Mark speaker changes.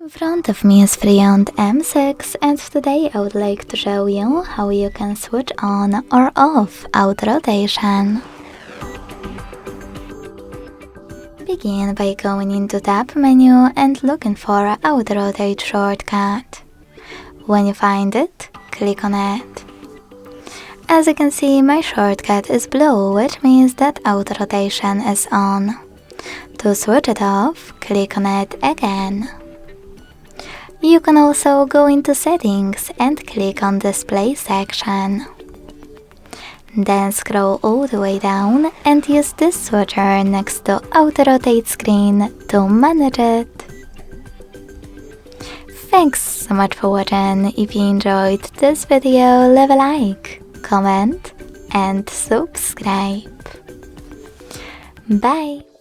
Speaker 1: In front of me is FreeYond M6, and today I would like to show you how you can switch on or off auto rotation. Begin by going into tab menu and looking for auto rotate shortcut. When you find it, click on it. As you can see, my shortcut is blue, which means that auto rotation is on. To switch it off, click on it again. You can also go into settings and click on display section. Then scroll all the way down and use this switcher next to auto rotate screen to manage it. Thanks so much for watching. If you enjoyed this video, leave a like, comment and subscribe. Bye!